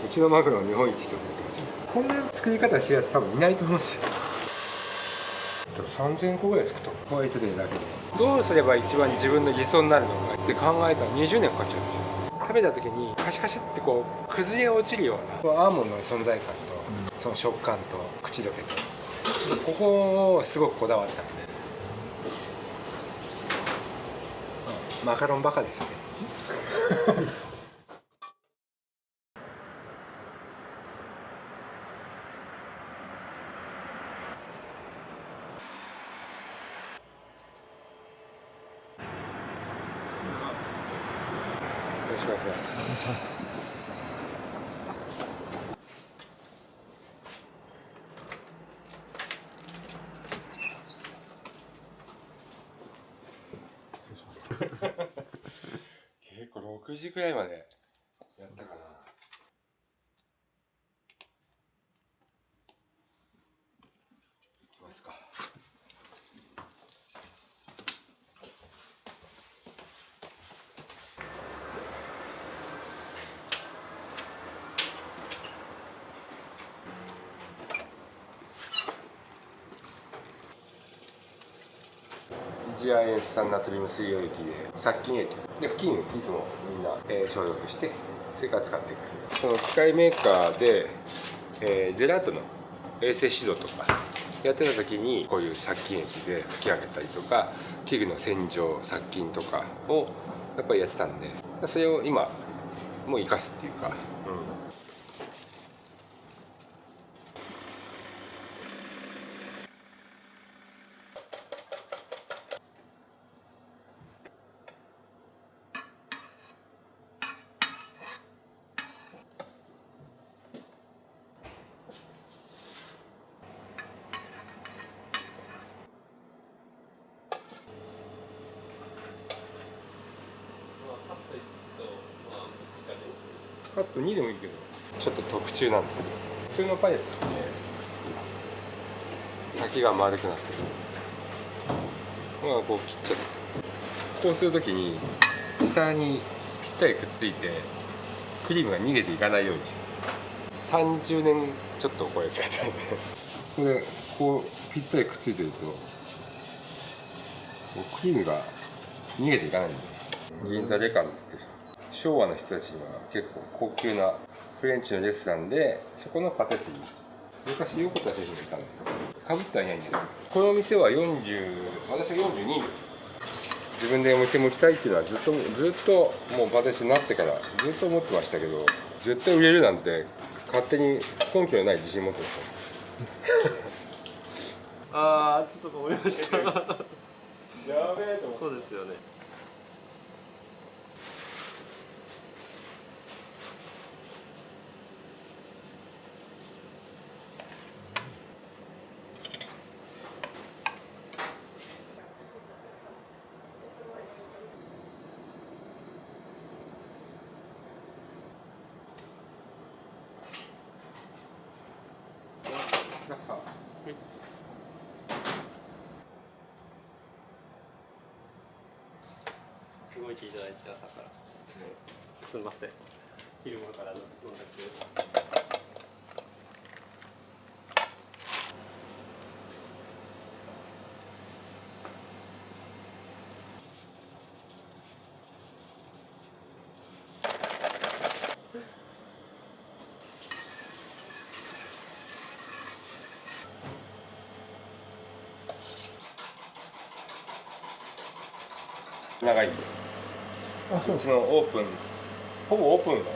うちのマグロの日本一と思ってますよ。こんな作り方してるやつ多分いないと思うんですよ。3000個ぐらい作った、ホワイトデーだけで。どうすれば一番自分の理想になるのかって考えたら20年かかっちゃうんでしょ。食べた時にカシャカシャってこう崩れ落ちるようなアーモンドの存在感と、その食感と口どけと、ここをすごくこだわったんで、マカロンバカですよね。よろしくお願いします。結構6時くらいまでやったかな。いきますか。次亜塩酸ナトリウム水溶液で殺菌液で付近いつもみんな、消毒してそれから使っていく。その機械メーカーで、ジェラートの衛生指導とかやってた時にこういう殺菌液で拭き上げたりとか器具の洗浄殺菌とかをやっぱりやってたんで、それを今もう生かすっていうか、カット2でもいいけど、ちょっと特注なんですけど、普通のパレットって先が丸くなってる。こう切っちゃって、こうするときに下にぴったりくっついてクリームが逃げていかないようにして30年ちょっとこれ使ってますね。これこうぴったりくっついてるとクリームが逃げていかないんで、銀座レカンって言って昭和の人たちには結構高級なフレンチのレストランで、そこのパティスリー、昔横田シェフがいたんでかぶってはいないんですけど、このお店は私は42自分でお店持ちたいっていうのはずっともうパティスリーになってからずっと思ってましたけど、絶対売れるなんて勝手に根拠のない自信持ってました。ああ、ちょっと思いました。やべえと思って。そうですよね。動いていただいて朝から、すみません、昼間からのご連絡。長いんで、そうですね。オープンほぼオープンだよね。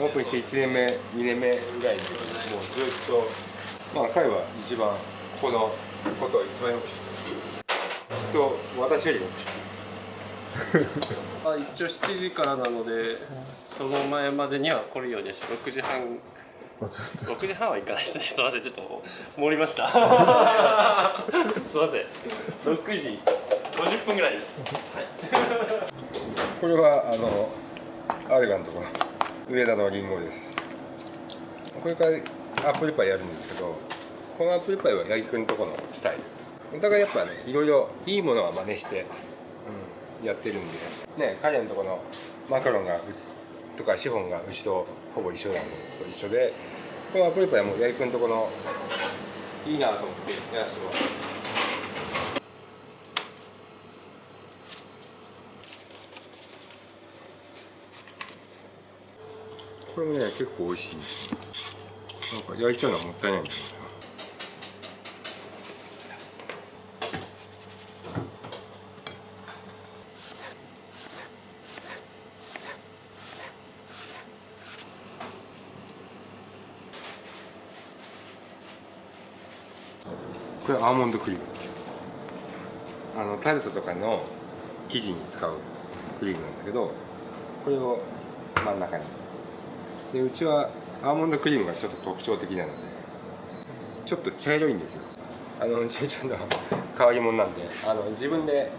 オープンして1年目2年目ぐらいでもうずっと、彼は一番このことを一番よく知ってる。きっと私よりよく知ってる。一応7時からなので、その前までには来るようにはして6時半6時半はいかないですね。すみません、ちょっと盛りました。すみません、6時50分ぐらいです。はい、これはアルガンとか上田のリンゴです。これからアップルパイやるんですけど、このアップルパイは八木くんとこのスタイル。お互いやっぱね、いろいろいいものは真似して、やってるんでね。彼のとこのマカロンがとか資本がうちとほぼ一緒なのと一緒で、このアップルパイはもう八木君とこのいいなと思ってやらせてもらって。これもね結構美味しい。なんか焼いちゃうのはもったいないんだけどさ。これアーモンドクリーム、タルトとかの生地に使うクリームなんだけど、これを真ん中にで、うちはアーモンドクリームがちょっと特徴的なのでちょっと茶色いんですよ。ちいちゃんの変わり者なんで、自分で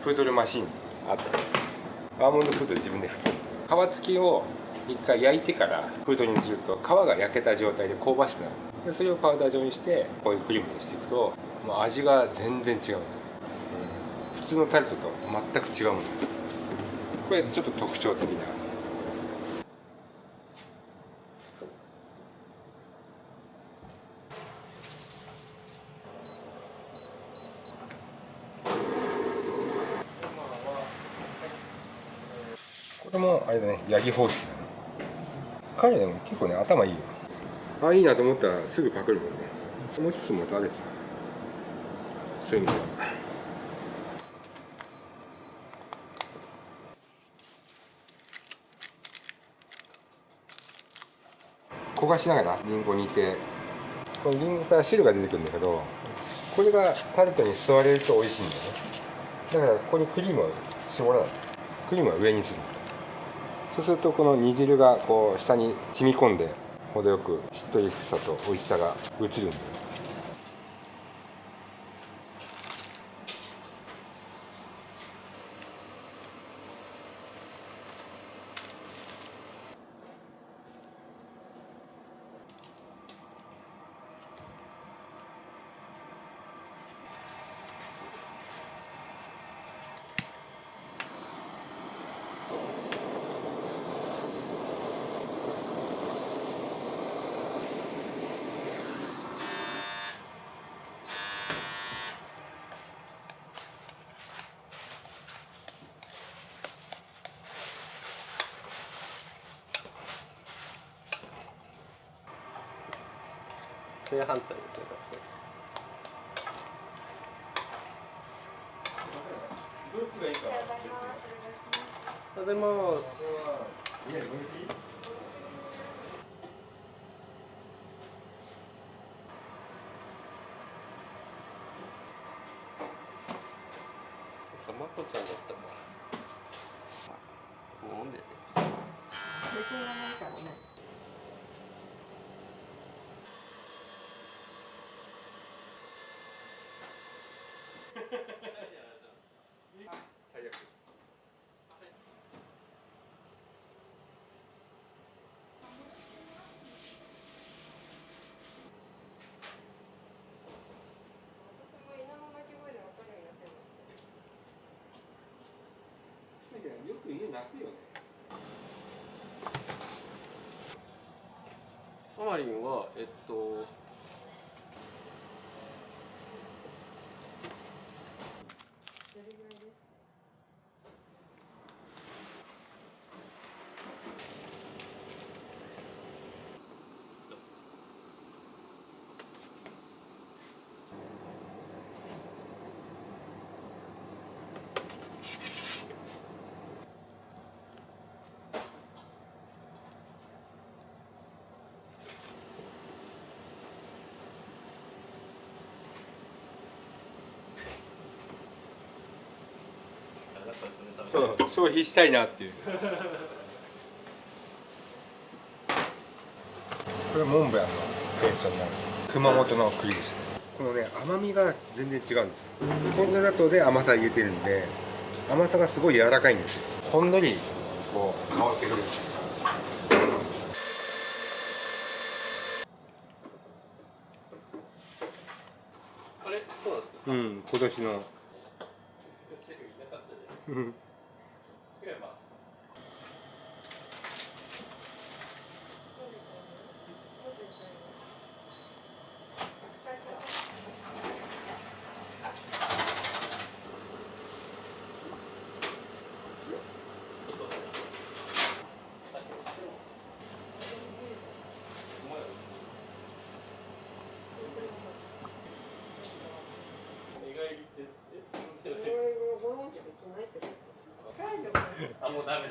フードルマシンあってアーモンドフードで自分で拭く。皮付きを一回焼いてからフードにすると皮が焼けた状態で香ばしくなる。でそれをパウダー状にしてこういうクリームにしていくともう味が全然違うんですよ、普通のタルトと全く違うもの。これちょっと特徴的な。これもあれだね、ヤギ方式だね。彼でも結構ね頭いいよ。ああいいなと思ったらすぐパクるもんね。もう一つもあれですよ、そういう意味では。焦がしながらリンゴ煮て、このリンゴから汁が出てくるんだけど、これがタルトに吸われると美味しいんだよね。だからここにクリームを絞らない、クリームは上にする。そうするとこの煮汁がこう下に染み込んで程よくしっとりさと美味しさが移るんだよ。正反対ですね、確かに。どっちがいいか。おはようございます。そうか、まこちゃんだったか。もう飲んでね。別に何かもね。最悪。よく家泣くよね。あまりんはそう消費したいなっていう。これモンブランのペーストになる熊本の栗ですね。このね甘みが全然違うんですよ。粉砂糖で甘さ入れてるんで甘さがすごい柔らかいんですよ。ほんのりこう香ってくるんですよ。あれそうなんですか。うん、今年の。シェフいなかったじゃないですか。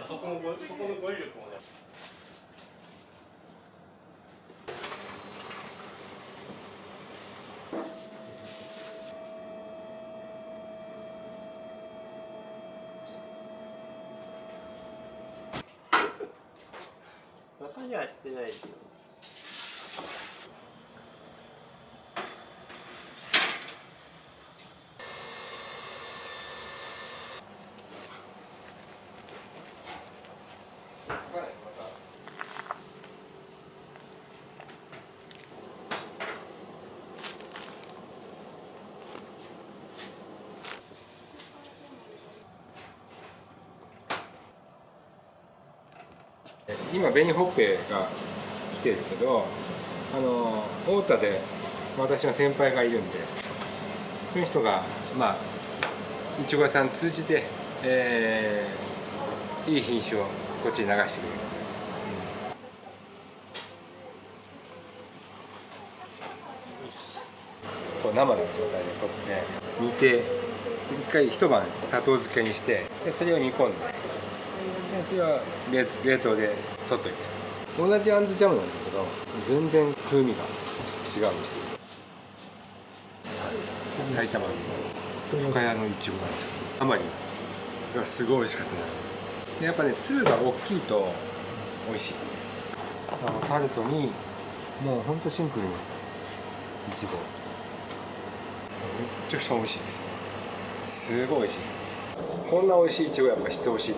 そこの語彙力もね。バカにはしてないですよ。今紅ほっぺが来てるけど、太田で私の先輩がいるんで、そういう人がまあいちご屋さん通じて、いい品種をこっちに流してくれる。こう生の状態で取って煮て、一回一晩砂糖漬けにして、でそれを煮込んで、それは冷凍で取っといて、同じあんずジャムなんだけど全然風味が違うんですよ。埼玉の深谷のいちごなんですよ。あまりがすごい美味しかったで、やっぱね粒が大きいと美味しい。タルトにもうほんとシンプルにいちご、めっちゃくちゃ美味しいです。すごい美味しい。こんな美味しいいちごやっぱ知ってほしい。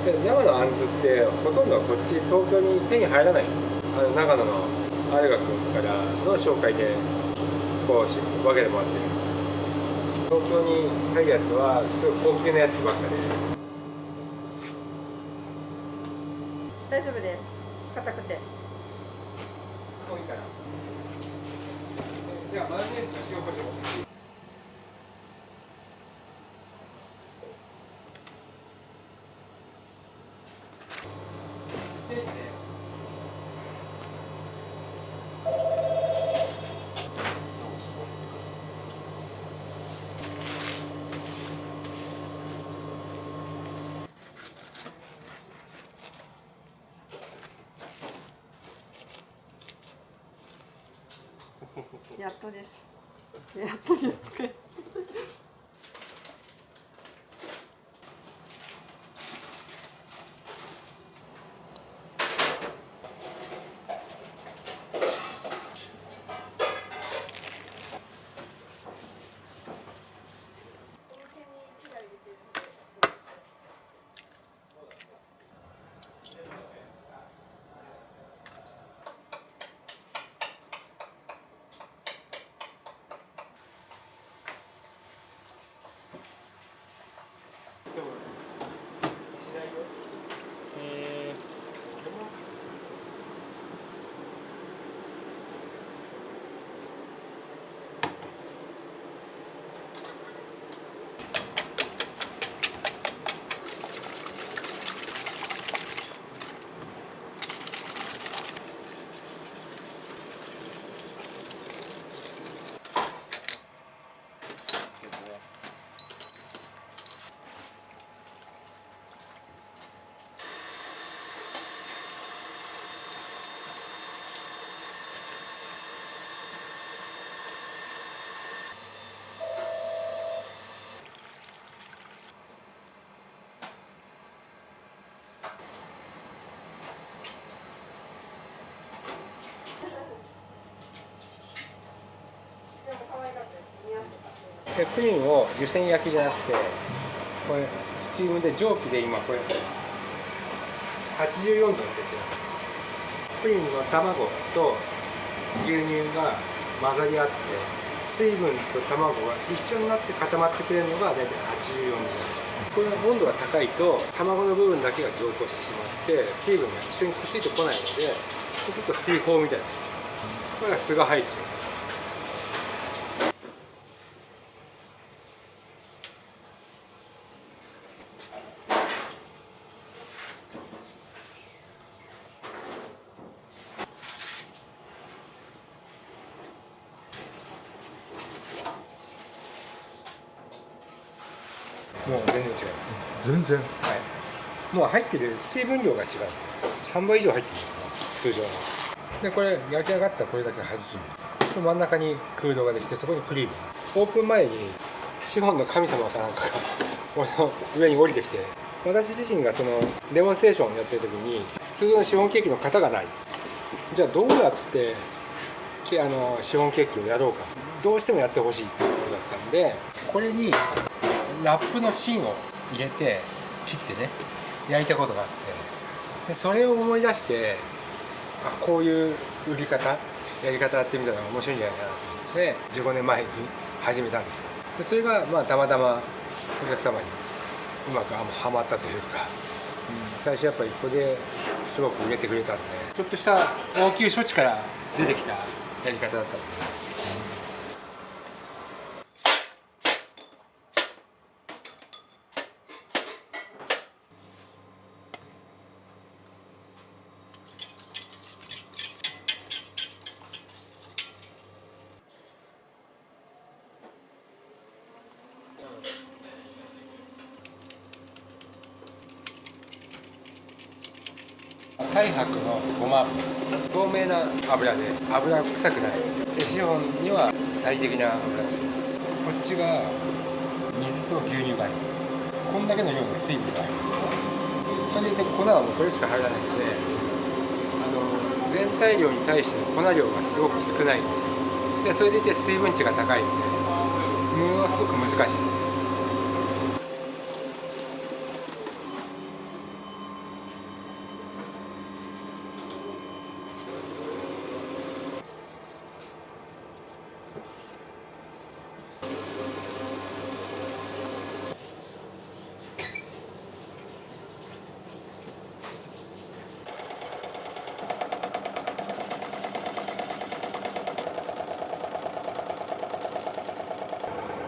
で長野あんずってほとんどこっち東京に手に入らないんですよ。長野のあるがくんからの紹介で少し分けてもらってるんですよ。東京に入るやつはすごい高級なやつばっかで。大丈夫です。硬くて。もういいかな。じゃあマヨネーズと塩コショウ。やっとです。やっとです。でプリンを湯煎焼きじゃなくて、これスチームで蒸気で今これ84度に設定なんです。プリンの卵と牛乳が混ざり合って水分と卵が一緒になって固まってくれるのが大体84度。これの温度が高いと卵の部分だけが凝固してしまって水分が一緒にくっついてこないので、そうすると水泡みたいな、これが酢が入っちゃう。もう全然違います。全然。はい、もう入ってる水分量が違う。3倍以上入ってるのかな、通常の。でこれ焼き上がったらこれだけ外す。その真ん中に空洞ができて、そこにクリーム。オープン前にシフォンの神様かなんかがこの上に降りてきて、私自身がそのデモンストレーションをやってる時に通常のシフォンケーキの型がない。じゃあどうやってシフォンケーキをやろうか、どうしてもやってほしいっていうことだったんで、これにラップの芯を入れて切ってね焼いたことがあって、でそれを思い出して、こういう売り方やり方やってみたら面白いんじゃないかなと思って15年前に始めたんですよ。でそれがたまたまお客様にうまくはまったというか、最初やっぱりここですごく売れてくれたんで、ちょっとした応急処置から出てきたやり方だったんで。太白のごま油です。透明な油で油臭くないで、シフォンには最適な油です。こっちが水と牛乳が入ってます。こんだけの量の水分が入ってます。それで粉はもうこれしか入らないので、全体量に対しての粉量がすごく少ないんですよ。でそれでいて水分値が高いのでものすごく難しいです。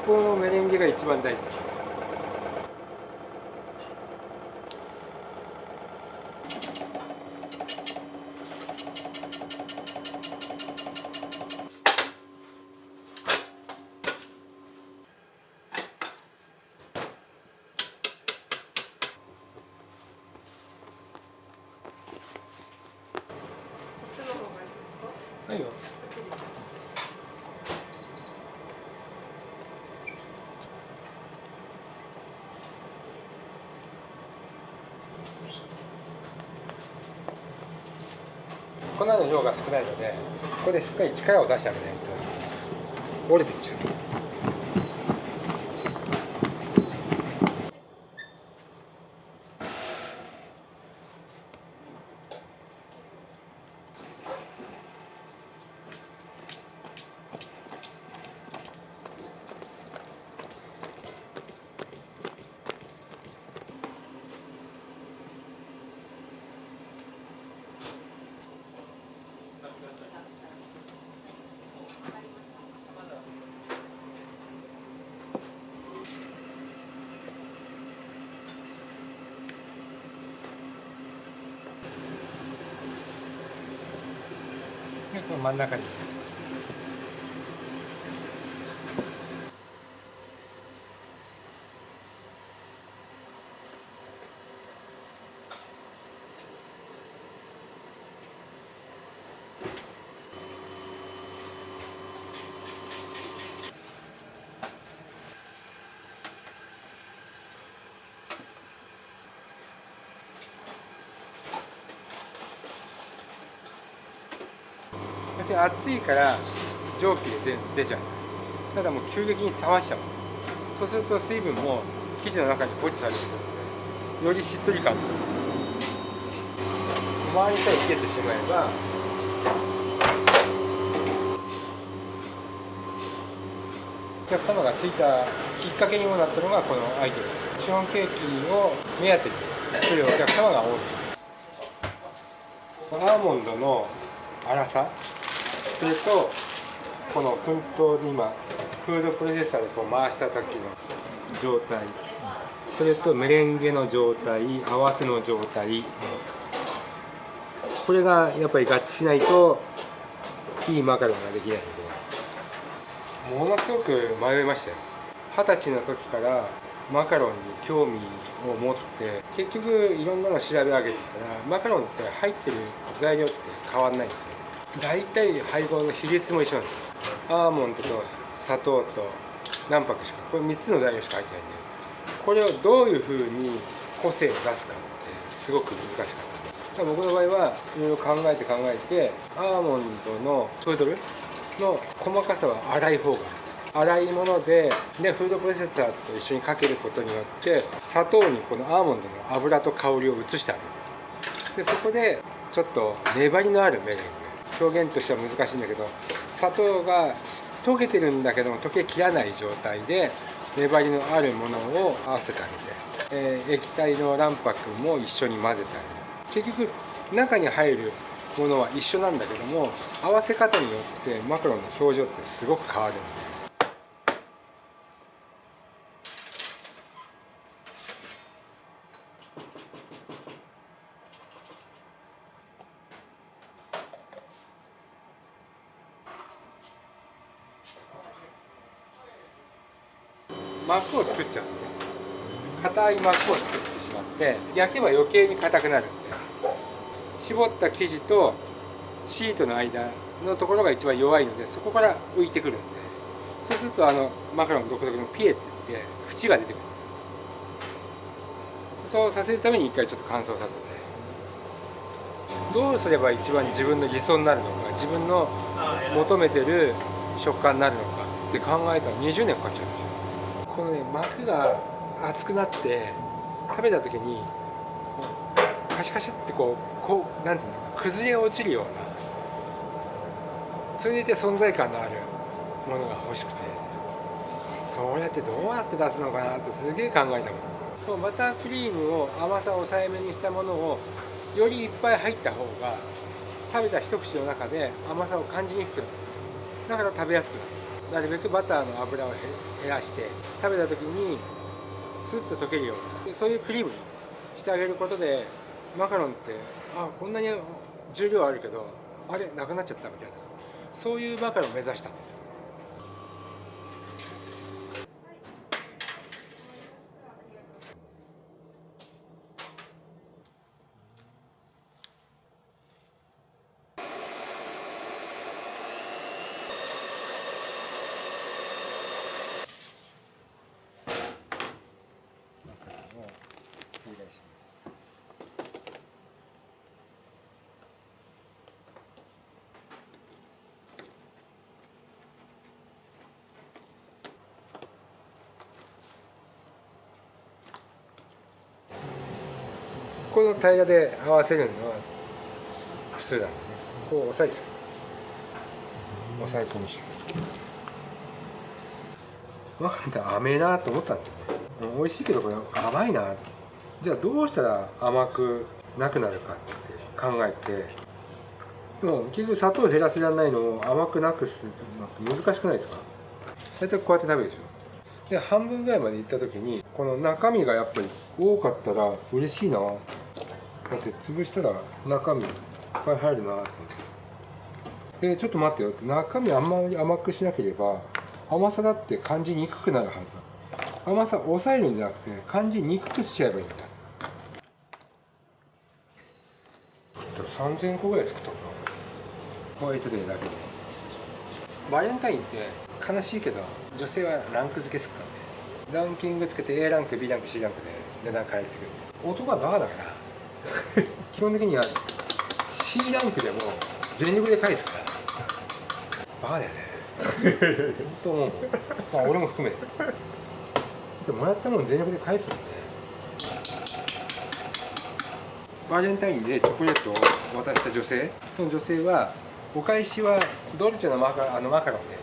このメレンゲが一番大事です。はいよ。粉の量が少ないので、ここでしっかり力を出してあげないと折れていっちゃう。でこの真ん中に別に熱いから蒸気で出ちゃう。ただもう急激に冷ましちゃう。そうすると水分も生地の中に保持されるのでよりしっとり感が、周りさえ冷えてしまえばお客様がついたきっかけにもなったのがこのアイテム。シフォンケーキを目当てに来るお客様が多い。アーモンドの粗さ、それとこの粉糖で今フードプロセッサーでこう回した時の状態、それとメレンゲの状態、合わせの状態、これがやっぱり合致しないといいマカロンができないので、ものすごく迷いましたよ。20歳の時からマカロンに興味を持って、結局いろんなの調べ上げていったら、マカロンって入ってる材料って変わんないんですよ。大体配合の比率も一緒なんですよ。アーモンドと砂糖と卵白しか、これ3つの材料しか入ってないんで、これをどういうふうに個性を出すかってすごく難しかったです。僕の場合はいろいろ考えて、アーモンドのプードルの細かさは粗い方がいい。粗いものでフードプロセッサーと一緒にかけることによって砂糖にこのアーモンドの油と香りを移してあげる。でそこでちょっと粘りのあるメレンゲ、表現としては難しいんだけど、砂糖が溶けてるんだけども溶けきらない状態で粘りのあるものを合わせてあげて、液体の卵白も一緒に混ぜてあげる。結局中に入るものは一緒なんだけども、合わせ方によってマカロンの表情ってすごく変わるんです。膜を作っちゃうんですね。硬い膜を作ってしまって焼けば余計に硬くなるんで、絞った生地とシートの間のところが一番弱いので、そこから浮いてくるんで、そうするとマカロン独特のピエっていって縁が出てくるんですよ。そうさせるために一回ちょっと乾燥させて、どうすれば一番自分の理想になるのか、自分の求めてる食感になるのかって考えたら20年かかっちゃいました。このね、膜が厚くなって食べた時にカシカシってこうなんつうの、崩れ落ちるような、それでいて存在感のあるものが欲しくて、それってどうやって出すのかなってすげえ考えたもん。このバタークリームを甘さを抑えめにしたものをよりいっぱい入った方が食べた一口の中で甘さを感じにくくなる。だから食べやすくなる。なるべくバターの油を減らして食べた時にスッと溶けるような、そういうクリームにしてあげることで、マカロンってこんなに重量あるけどあれなくなっちゃったみたいな、そういうマカロンを目指したんですよ。お願いします。この平らで合わせるのは普通なんでね、こう押さえちゃう、押さえ込みしマカロンって甘いなと思ったんですよね。美味しいけどこれ甘いな、じゃあどうしたら甘くなくなるかって考えて、でも結局砂糖を減らせられないのを甘くなくするの難しくないですか。大体こうやって食べるでしょ。で半分ぐらいまでいった時にこの中身がやっぱり多かったら嬉しいな、だって潰したら中身いっぱい入るなと思って、でちょっと待ってよって、中身あんまり甘くしなければ甘さだって感じにくくなるはずだ。甘さを抑えるんじゃなくて感じにくくしちゃえばいいんだ。3000個ぐらい作ったのかな、ホワイトデーだけで。バレンタインって悲しいけど女性はランク付けするからね。ランキングつけて A ランク B ランク C ランクで値段変えてくる。男はバカだから基本的には C ランクでも全力で返すからバカだよねと思う。まあ俺も含めてでもらったもの全力で返すもんね。バレンタインでチョコレートを渡した女性、その女性はお返しはドルチェのマカロンで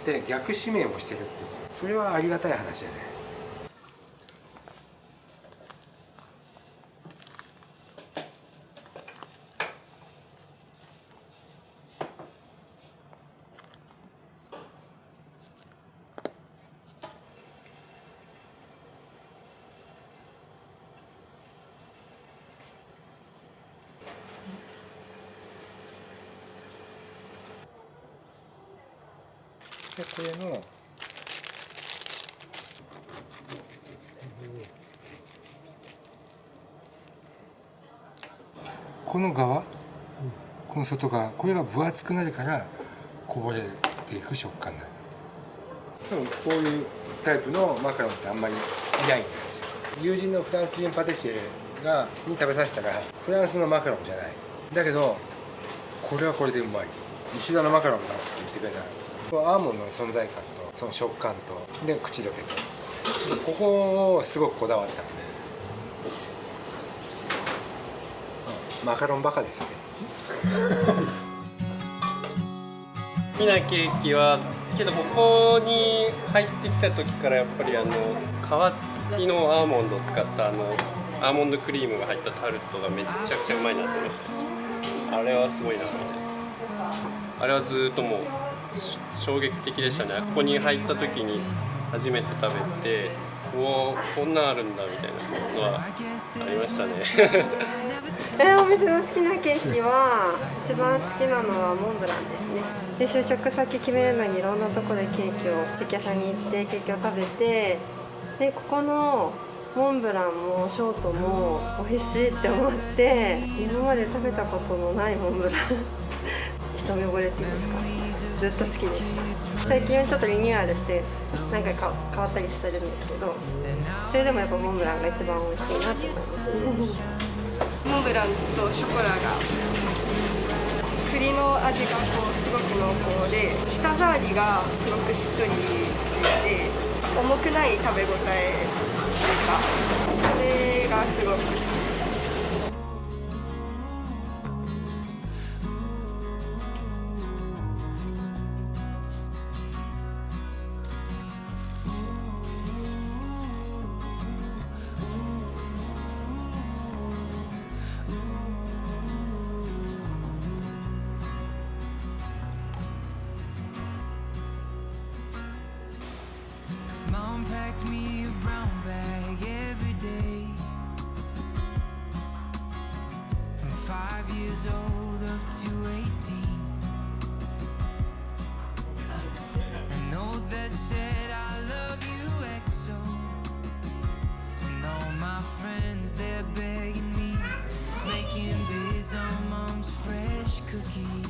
で逆指名もしてるって言ってた。それはありがたい話だね。でこれのこの側、この外側、これが分厚くなるからこぼれていく食感になる。多分こういうタイプのマカロンってあんまりいないんですよ。友人のフランス人パティシエに食べさせたらフランスのマカロンじゃないだけどこれはこれでうまい、石田のマカロンだって言ってくれた。アーモンドの存在感とその食感とで口どけとここをすごくこだわったんで、マカロンバカですよね。好きなケーキはけどここに入ってきた時からやっぱり皮付きのアーモンドを使ったアーモンドクリームが入ったタルトがめちゃくちゃうまいなって思いました。あれはすごいなって。あれはずっともう衝撃的でしたね。ここに入った時に初めて食べて、うおこんなんあるんだみたいなのはありましたね。お店の好きなケーキは一番好きなのはモンブランですね。で就職先決めるのにいろんなところでケーキ屋さんに行ってケーキを食べて、でここのモンブランもショートも美味しいって思って、今まで食べたことのないモンブラン一目惚れっていうんですか、ずっと好きです。最近はちょっとリニューアルして何回か変わったりしてるんですけど、それでもやっぱモンブランが一番美味しいなって思います。モンブランとショコラが栗の味がすごく濃厚で、舌触りがすごくしっとりしていて重くない食べ応えというか、それがすごく好きです。Mom packed me a brown bag every day. From 5 years old up to 18. A note that said I love you XO. And all my friends they're begging me, making bids on mom's fresh cookies.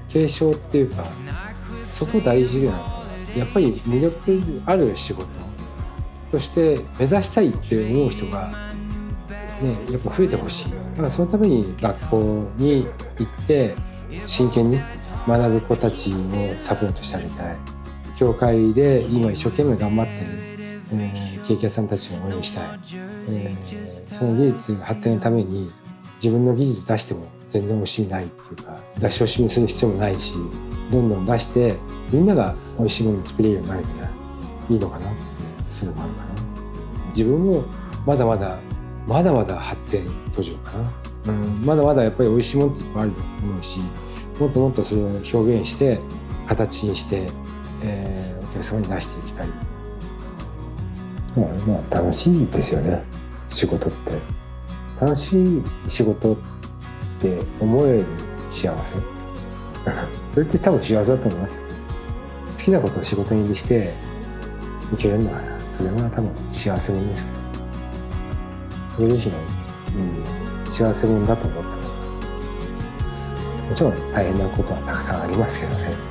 継承っていうかそこ大事なの。やっぱり魅力ある仕事として目指したいって思う人が、ね、やっぱ増えてほしい。だからそのために学校に行って真剣に学ぶ子たちをサポートしてあげたい。教会で今一生懸命頑張ってる、ケーキ屋さんたちを応援したい。その技術発展のために自分の技術出しても全然惜しみないっていうか、出し惜しみする必要もないし、どんどん出してみんなが美味しいものを作れるようになるにはいいのかなってすごくあるかな。自分もまだまだ発展途上かな、まだまだやっぱり美味しいものっていっぱいあると思うし、もっともっとそれを表現して形にして、お客様に出していきたい。まあ楽しいですよね、仕事って。楽しい仕事って思える幸せそれって多分幸せだと思いますよ。好きなことを仕事にしていけるんだから、それは多分幸せ者ですよ。僕自身は、幸せ者だと思ってます。もちろん大変なことはたくさんありますけどね。